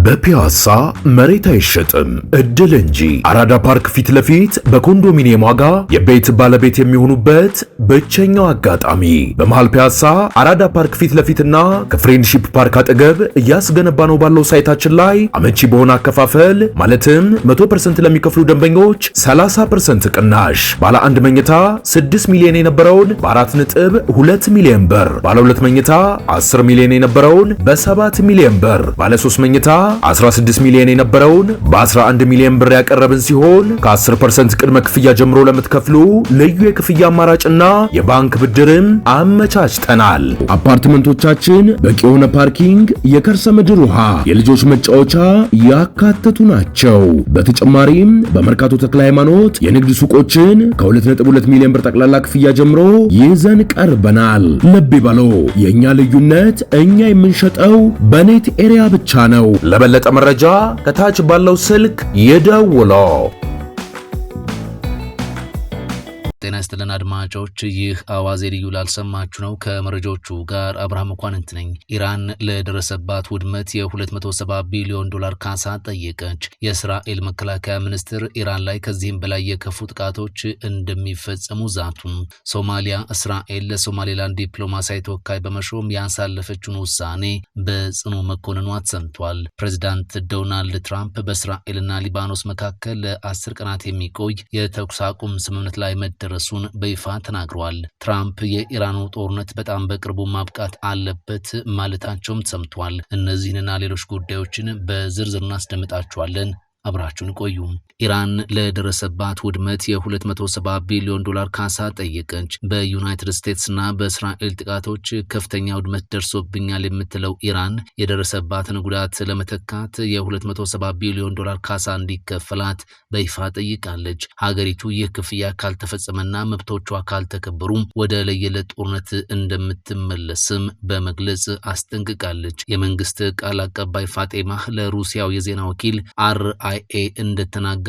በፒያሳ መሬት አይሸጥም እድል እንጂ አራዳ ፓርክ ፊት ለፊት በኮንዶሚኒየም ዋጋ የቤት ባለቤት የሚሆኑበት ብቸኛው አጋጣሚ በመሃል ፒያሳ አራዳ ፓርክ ፊት ለፊትና ከፍሬንድሺፕ ፓርክ አጠገብ እያስገነባ ነው ባለው ሳይታችን ላይ አመቺ በሆነ አከፋፈል ማለትም 100% ለሚከፍሉ ደንበኞች 30% ቅናሽ ባለ አንድ መኝታ 6 ሚሊዮን የነበረውን በ4.2 ሚሊዮን ብር፣ ባለ ሁለት መኝታ 10 ሚሊዮን የነበረውን በ7 ሚሊዮን ብር፣ ባለ 3 መኝታ 16 ሚሊዮን የነበረውን በ11 ሚሊዮን ብር ያቀረብን ሲሆን ከ10% ቅድመ ክፍያ ጀምሮ ለምትከፍሉ ልዩ የክፍያ አማራጭና የባንክ ብድርም አመቻችተናል። አፓርትመንቶቻችን በቂ የሆነ ፓርኪንግ፣ የከርሰ ምድር ውሃ፣ የልጆች መጫወቻ ያካተቱ ናቸው። በተጨማሪም በመርካቶ ተክለ ሃይማኖት የንግድ ሱቆችን ከ2.2 ሚሊዮን ብር ጠቅላላ ክፍያ ጀምሮ ይዘን ቀርበናል። ልብ ይበሉ፣ የኛ ልዩነት እኛ የምንሸጠው በኔት ኤሪያ ብቻ ነው። ለበለጠ መረጃ ከታች ባለው ስልክ ይደውሉ። ጤና ይስጥልን አድማጮች፣ ይህ አዋዜ ልዩ ላልሰማችሁ ነው። ከመረጃዎቹ ጋር አብርሃም መኳንንት ነኝ። ኢራን ለደረሰባት ውድመት የ270 ቢሊዮን ዶላር ካሳ ጠየቀች። የእስራኤል መከላከያ ሚኒስትር ኢራን ላይ ከዚህም በላይ የከፉ ጥቃቶች እንደሚፈጸሙ ዛቱ። ሶማሊያ እስራኤል ለሶማሌላንድ ዲፕሎማሲያዊ ተወካይ በመሾም ያሳለፈችውን ውሳኔ በጽኑ መኮንኗ ተሰምቷል። ፕሬዚዳንት ዶናልድ ትራምፕ በእስራኤልና ሊባኖስ መካከል ለ10 ቀናት የሚቆይ የተኩስ አቁም ስምምነት ላይ መደረሱን በይፋ ተናግረዋል። ትራምፕ የኢራኑ ጦርነት በጣም በቅርቡ ማብቃት አለበት ማለታቸውም ተሰምቷል። እነዚህንና ሌሎች ጉዳዮችን በዝርዝር እናስደምጣችኋለን። አብራችሁን ቆዩ። ኢራን ለደረሰባት ውድመት የ270 ቢሊዮን ዶላር ካሳ ጠየቀች። በዩናይትድ ስቴትስና በእስራኤል ጥቃቶች ከፍተኛ ውድመት ደርሶብኛል የምትለው ኢራን የደረሰባትን ጉዳት ለመተካት የ270 ቢሊዮን ዶላር ካሳ እንዲከፈላት በይፋ ጠይቃለች። ሀገሪቱ ይህ ክፍያ ካልተፈጸመና መብቶቿ ካልተከበሩ ወደ ለየለት ጦርነት እንደምትመለስም በመግለጽ አስጠንቅቃለች። የመንግስት ቃል አቀባይ ፋጤማ ለሩሲያው የዜና ወኪል RIA እንደተናገሩት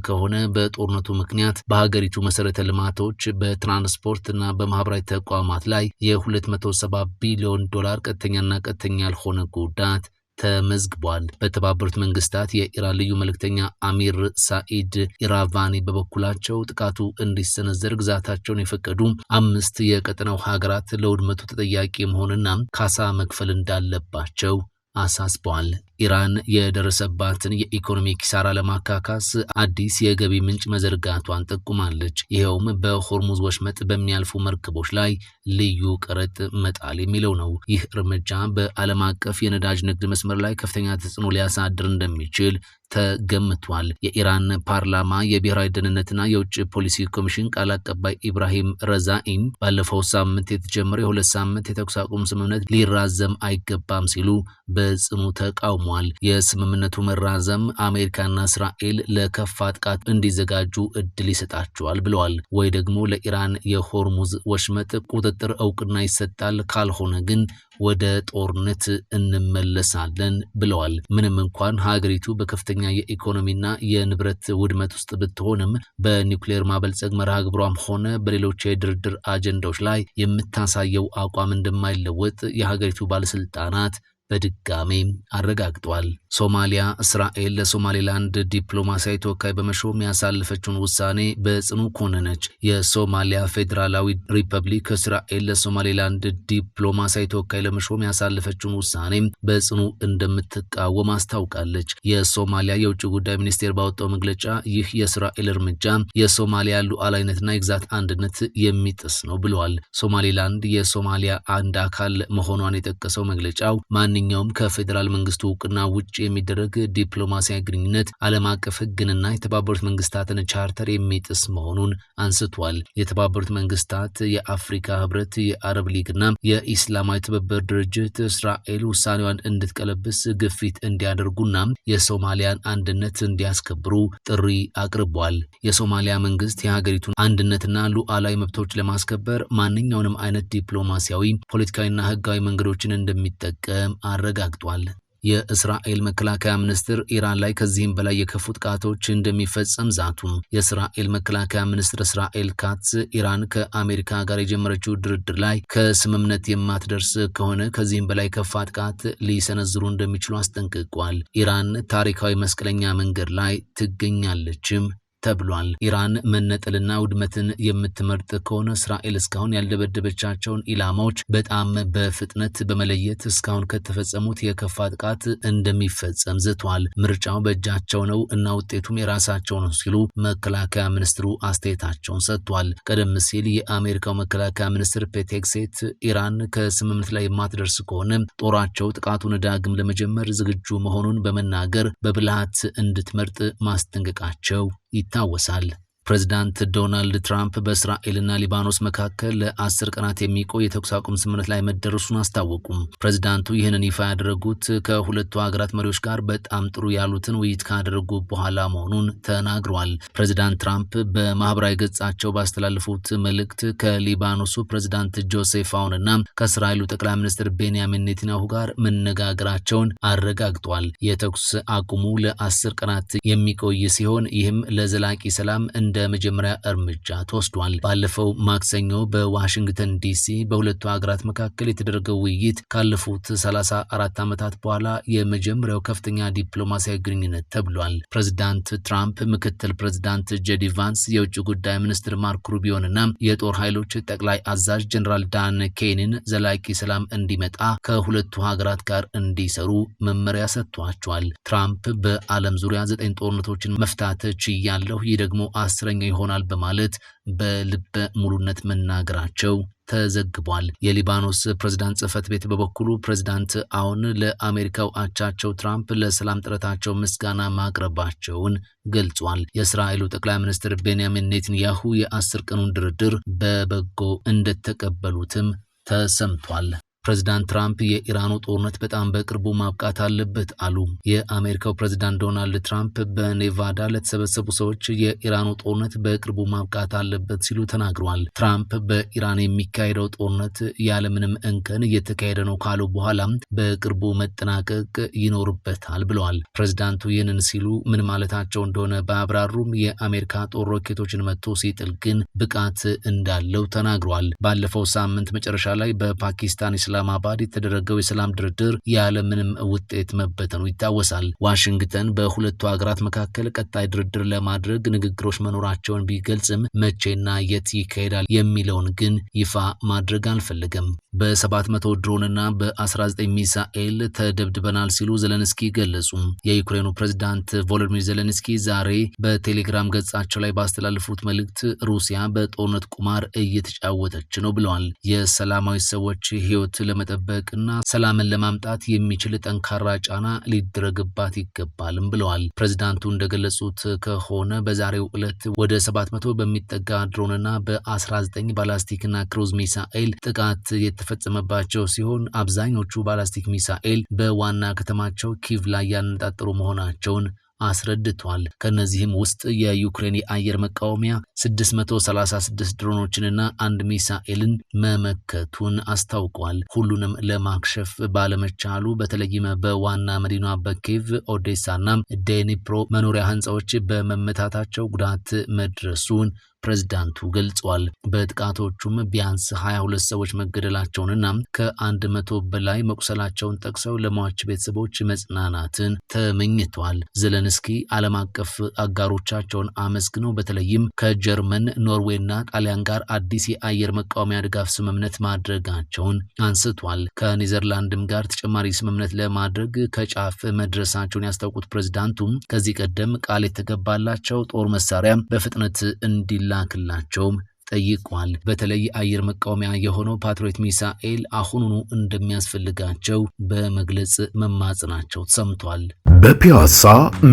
ከሆነ በጦርነቱ ምክንያት በሀገሪቱ መሰረተ ልማቶች፣ በትራንስፖርት እና በማህበራዊ ተቋማት ላይ የ270 ቢሊዮን ዶላር ቀጥተኛና ቀጥተኛ ያልሆነ ጉዳት ተመዝግቧል። በተባበሩት መንግስታት የኢራን ልዩ መልእክተኛ አሚር ሳኢድ ኢራቫኒ በበኩላቸው ጥቃቱ እንዲሰነዘር ግዛታቸውን የፈቀዱ 5 የቀጠናው ሀገራት ለውድመቱ ተጠያቂ መሆንና ካሳ መክፈል እንዳለባቸው አሳስበዋል። ኢራን የደረሰባትን የኢኮኖሚ ኪሳራ ለማካካስ አዲስ የገቢ ምንጭ መዘርጋቷን ጠቁማለች። ይኸውም በሆርሙዝ ወሽመጥ በሚያልፉ መርከቦች ላይ ልዩ ቀረጥ መጣል የሚለው ነው። ይህ እርምጃ በዓለም አቀፍ የነዳጅ ንግድ መስመር ላይ ከፍተኛ ተጽዕኖ ሊያሳድር እንደሚችል ተገምቷል። የኢራን ፓርላማ የብሔራዊ ደህንነትና የውጭ ፖሊሲ ኮሚሽን ቃል አቀባይ ኢብራሂም ረዛኢን ባለፈው ሳምንት የተጀመረው የ2 ሳምንት የተኩስ አቁም ስምምነት ሊራዘም አይገባም ሲሉ በጽኑ ተቃውሟል። የስምምነቱ መራዘም አሜሪካና እስራኤል ለከፋ ጥቃት እንዲዘጋጁ እድል ይሰጣቸዋል ብለዋል። ወይ ደግሞ ለኢራን የሆርሙዝ ወሽመጥ ቁጥጥር እውቅና ይሰጣል፣ ካልሆነ ግን ወደ ጦርነት እንመለሳለን ብለዋል። ምንም እንኳን ሀገሪቱ በከፍተኛ የኢኮኖሚና የንብረት ውድመት ውስጥ ብትሆንም በኒውክሌር ማበልጸግ መርሃ ግብሯም ሆነ በሌሎች የድርድር አጀንዳዎች ላይ የምታሳየው አቋም እንደማይለወጥ የሀገሪቱ ባለስልጣናት በድጋሜ አረጋግጧል። ሶማሊያ እስራኤል ለሶማሌላንድ ዲፕሎማሲያዊ ተወካይ በመሾም ያሳለፈችውን ውሳኔ በጽኑ ኮነነች። የሶማሊያ ፌዴራላዊ ሪፐብሊክ እስራኤል ለሶማሌላንድ ዲፕሎማሲያዊ ተወካይ ለመሾም ያሳለፈችውን ውሳኔ በጽኑ እንደምትቃወም አስታውቃለች። የሶማሊያ የውጭ ጉዳይ ሚኒስቴር ባወጣው መግለጫ ይህ የእስራኤል እርምጃ የሶማሊያ ሉዓላዊነትና የግዛት አንድነት የሚጥስ ነው ብለዋል። ሶማሌላንድ የሶማሊያ አንድ አካል መሆኗን የጠቀሰው መግለጫው ማንኛውም ከፌዴራል መንግስቱ እውቅና ውጭ የሚደረግ ዲፕሎማሲያዊ ግንኙነት ዓለም አቀፍ ሕግንና የተባበሩት መንግስታትን ቻርተር የሚጥስ መሆኑን አንስቷል። የተባበሩት መንግስታት፣ የአፍሪካ ህብረት፣ የአረብ ሊግና የኢስላማዊ ትብብር ድርጅት እስራኤል ውሳኔዋን እንድትቀለብስ ግፊት እንዲያደርጉና የሶማሊያን አንድነት እንዲያስከብሩ ጥሪ አቅርቧል። የሶማሊያ መንግስት የሀገሪቱን አንድነትና ሉዓላዊ መብቶች ለማስከበር ማንኛውንም አይነት ዲፕሎማሲያዊ፣ ፖለቲካዊና ህጋዊ መንገዶችን እንደሚጠቀም አረጋግጧል። የእስራኤል መከላከያ ሚኒስትር ኢራን ላይ ከዚህም በላይ የከፉ ጥቃቶች እንደሚፈጸም ዛቱ። የእስራኤል መከላከያ ሚኒስትር እስራኤል ካትዝ ኢራን ከአሜሪካ ጋር የጀመረችው ድርድር ላይ ከስምምነት የማትደርስ ከሆነ ከዚህም በላይ ከፋ ጥቃት ሊሰነዝሩ እንደሚችሉ አስጠንቅቋል። ኢራን ታሪካዊ መስቀለኛ መንገድ ላይ ትገኛለችም ተብሏል። ኢራን መነጠልና ውድመትን የምትመርጥ ከሆነ እስራኤል እስካሁን ያልደበደበቻቸውን ኢላማዎች በጣም በፍጥነት በመለየት እስካሁን ከተፈጸሙት የከፋ ጥቃት እንደሚፈጸም ዝቷል። ምርጫው በእጃቸው ነው እና ውጤቱም የራሳቸው ነው ሲሉ መከላከያ ሚኒስትሩ አስተያየታቸውን ሰጥቷል። ቀደም ሲል የአሜሪካው መከላከያ ሚኒስትር ፔት ሄግሴት ኢራን ከስምምነት ላይ የማትደርስ ከሆነ ጦራቸው ጥቃቱን ዳግም ለመጀመር ዝግጁ መሆኑን በመናገር በብልሃት እንድትመርጥ ማስጠንቀቃቸው ይታወሳል። ፕሬዚዳንት ዶናልድ ትራምፕ በእስራኤልና ሊባኖስ መካከል ለ10 ቀናት የሚቆይ የተኩስ አቁም ስምምነት ላይ መደረሱን አስታወቁም። ፕሬዚዳንቱ ይህንን ይፋ ያደረጉት ከሁለቱ ሀገራት መሪዎች ጋር በጣም ጥሩ ያሉትን ውይይት ካደረጉ በኋላ መሆኑን ተናግረዋል። ፕሬዚዳንት ትራምፕ በማህበራዊ ገጻቸው ባስተላለፉት መልእክት ከሊባኖሱ ፕሬዚዳንት ጆሴፍ አውንና ከእስራኤሉ ጠቅላይ ሚኒስትር ቤንያሚን ኔታንያሁ ጋር መነጋገራቸውን አረጋግጧል። የተኩስ አቁሙ ለ10 ቀናት የሚቆይ ሲሆን ይህም ለዘላቂ ሰላም እንደ መጀመሪያ እርምጃ ተወስዷል። ባለፈው ማክሰኞ በዋሽንግተን ዲሲ በሁለቱ ሀገራት መካከል የተደረገው ውይይት ካለፉት 34 ዓመታት በኋላ የመጀመሪያው ከፍተኛ ዲፕሎማሲያዊ ግንኙነት ተብሏል። ፕሬዚዳንት ትራምፕ ምክትል ፕሬዚዳንት ጄዲ ቫንስ፣ የውጭ ጉዳይ ሚኒስትር ማርክ ሩቢዮንና የጦር ኃይሎች ጠቅላይ አዛዥ ጀነራል ዳን ኬንን ዘላቂ ሰላም እንዲመጣ ከሁለቱ ሀገራት ጋር እንዲሰሩ መመሪያ ሰጥቷቸዋል። ትራምፕ በዓለም ዙሪያ 9 ጦርነቶችን መፍታት ችያለሁ፣ ይህ ደግሞ 10ኛ ይሆናል በማለት በልበ ሙሉነት መናገራቸው ተዘግቧል። የሊባኖስ ፕሬዝዳንት ጽህፈት ቤት በበኩሉ ፕሬዝዳንት አውን ለአሜሪካው አቻቸው ትራምፕ ለሰላም ጥረታቸው ምስጋና ማቅረባቸውን ገልጿል። የእስራኤሉ ጠቅላይ ሚኒስትር ቤንያሚን ኔታንያሁ የ10 ቀኑን ድርድር በበጎ እንደተቀበሉትም ተሰምቷል። ፕሬዚዳንት ትራምፕ የኢራኑ ጦርነት በጣም በቅርቡ ማብቃት አለበት አሉ። የአሜሪካው ፕሬዚዳንት ዶናልድ ትራምፕ በኔቫዳ ለተሰበሰቡ ሰዎች የኢራኑ ጦርነት በቅርቡ ማብቃት አለበት ሲሉ ተናግረዋል። ትራምፕ በኢራን የሚካሄደው ጦርነት ያለምንም እንከን እየተካሄደ ነው ካሉ በኋላም በቅርቡ መጠናቀቅ ይኖርበታል ብለዋል። ፕሬዚዳንቱ ይህንን ሲሉ ምን ማለታቸው እንደሆነ ባያብራሩም የአሜሪካ ጦር ሮኬቶችን መጥቶ ሲጥል ግን ብቃት እንዳለው ተናግረዋል። ባለፈው ሳምንት መጨረሻ ላይ በፓኪስታን ኢስላማባድ የተደረገው የሰላም ድርድር ያለምንም ውጤት መበተኑ ይታወሳል። ዋሽንግተን በሁለቱ ሀገራት መካከል ቀጣይ ድርድር ለማድረግ ንግግሮች መኖራቸውን ቢገልጽም መቼና የት ይካሄዳል የሚለውን ግን ይፋ ማድረግ አልፈለገም። በ700 ድሮንና በ19 ሚሳኤል ተደብድበናል ሲሉ ዘለንስኪ ገለጹ። የዩክሬኑ ፕሬዝዳንት ቮሎዲሚር ዘለንስኪ ዛሬ በቴሌግራም ገጻቸው ላይ ባስተላለፉት መልእክት ሩሲያ በጦርነት ቁማር እየተጫወተች ነው ብለዋል። የሰላማዊ ሰዎች ሕይወት ለመጠበቅና ሰላምን ለማምጣት የሚችል ጠንካራ ጫና ሊደረግባት ይገባልም ብለዋል። ፕሬዝዳንቱ እንደገለጹት ከሆነ በዛሬው ዕለት ወደ 700 በሚጠጋ ድሮንና በ19 ባላስቲክና ክሩዝ ሚሳኤል ጥቃት የተፈጸመባቸው ሲሆን አብዛኞቹ ባላስቲክ ሚሳኤል በዋና ከተማቸው ኪቭ ላይ ያነጣጠሩ መሆናቸውን አስረድቷል። ከነዚህም ውስጥ የዩክሬን የአየር መቃወሚያ 636 ድሮኖችንና 1 ሚሳኤልን መመከቱን አስታውቋል። ሁሉንም ለማክሸፍ ባለመቻሉ በተለይም በዋና መዲናዋ በኪቭ፣ ኦዴሳና ዴኒፕሮ መኖሪያ ህንፃዎች በመመታታቸው ጉዳት መድረሱን ፕሬዝዳንቱ ገልጿል። በጥቃቶቹም ቢያንስ 22 ሰዎች መገደላቸውንና ከ100 በላይ መቁሰላቸውን ጠቅሰው ለሟች ቤተሰቦች መጽናናትን ተመኝተዋል። ዘለንስኪ ዓለም አቀፍ አጋሮቻቸውን አመስግነው በተለይም ከጀርመን፣ ኖርዌይና ጣሊያን ጋር አዲስ የአየር መቃወሚያ ድጋፍ ስምምነት ማድረጋቸውን አንስቷል። ከኔዘርላንድም ጋር ተጨማሪ ስምምነት ለማድረግ ከጫፍ መድረሳቸውን ያስታውቁት ፕሬዝዳንቱ ከዚህ ቀደም ቃል የተገባላቸው ጦር መሳሪያ በፍጥነት እንዲላክላቸውም ጠይቋል። በተለይ አየር መቃወሚያ የሆነው ፓትሪዮት ሚሳኤል አሁኑኑ እንደሚያስፈልጋቸው በመግለጽ መማጽናቸው ሰምቷል። በፒያሳ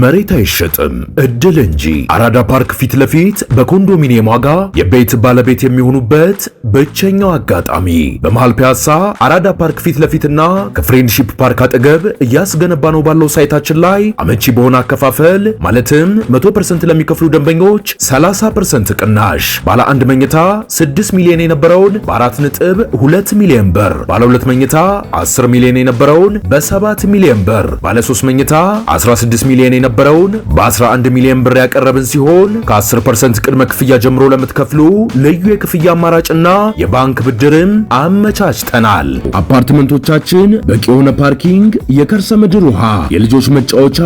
መሬት አይሸጥም እድል እንጂ አራዳ ፓርክ ፊት ለፊት በኮንዶሚኒየም ዋጋ የቤት ባለቤት የሚሆኑበት ብቸኛው አጋጣሚ በመሃል ፒያሳ አራዳ ፓርክ ፊት ለፊትና ከፍሬንድሺፕ ፓርክ አጠገብ እያስገነባ ነው ባለው ሳይታችን ላይ አመቺ በሆነ አከፋፈል ማለትም 100% ለሚከፍሉ ደንበኞች 30% ቅናሽ ባለ አንድ መኝታ 6 ሚሊዮን የነበረውን በ4.2 ሚሊዮን ብር፣ ባለ ሁለት መኝታ 10 ሚሊዮን የነበረውን በ7 ሚሊዮን ብር፣ ባለ 3 መኝታ 16 ሚሊዮን የነበረውን በ11 ሚሊዮን ብር ያቀረብን ሲሆን ከ10% ቅድመ ክፍያ ጀምሮ ለምትከፍሉ ልዩ የክፍያ አማራጭና የባንክ ብድርም አመቻችተናል። አፓርትመንቶቻችን በቂ የሆነ ፓርኪንግ፣ የከርሰ ምድር ውሃ፣ የልጆች መጫወቻ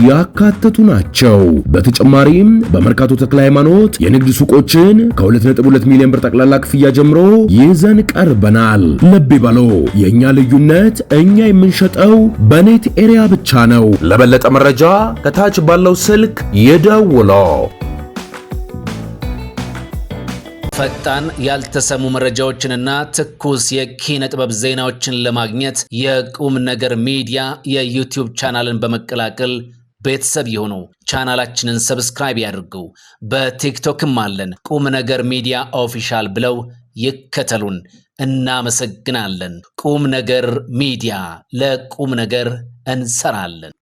ያካተቱ ናቸው። በተጨማሪም በመርካቶ ተክለ ሃይማኖት የንግድ ሱቆችን ከ2.2 ሚሊዮን ብር ጠቅላላ ክፍያ ጀምሮ ይዘን ቀርበናል። ልብ ይበሉ፣ የኛ ልዩነት እኛ የምንሸጠው በኔት ኤሪያ ብቻ ነው። ለበለጠ መረጃ ከታች ባለው ስልክ ይደውሉ። ፈጣን ያልተሰሙ መረጃዎችንና ትኩስ የኪነ ጥበብ ዜናዎችን ለማግኘት የቁም ነገር ሚዲያ የዩቲዩብ ቻናልን በመቀላቀል ቤተሰብ ይሁኑ። ቻናላችንን ሰብስክራይብ ያድርጉ። በቲክቶክም አለን። ቁም ነገር ሚዲያ ኦፊሻል ብለው ይከተሉን። እናመሰግናለን። ቁም ነገር ሚዲያ፣ ለቁም ነገር እንሰራለን።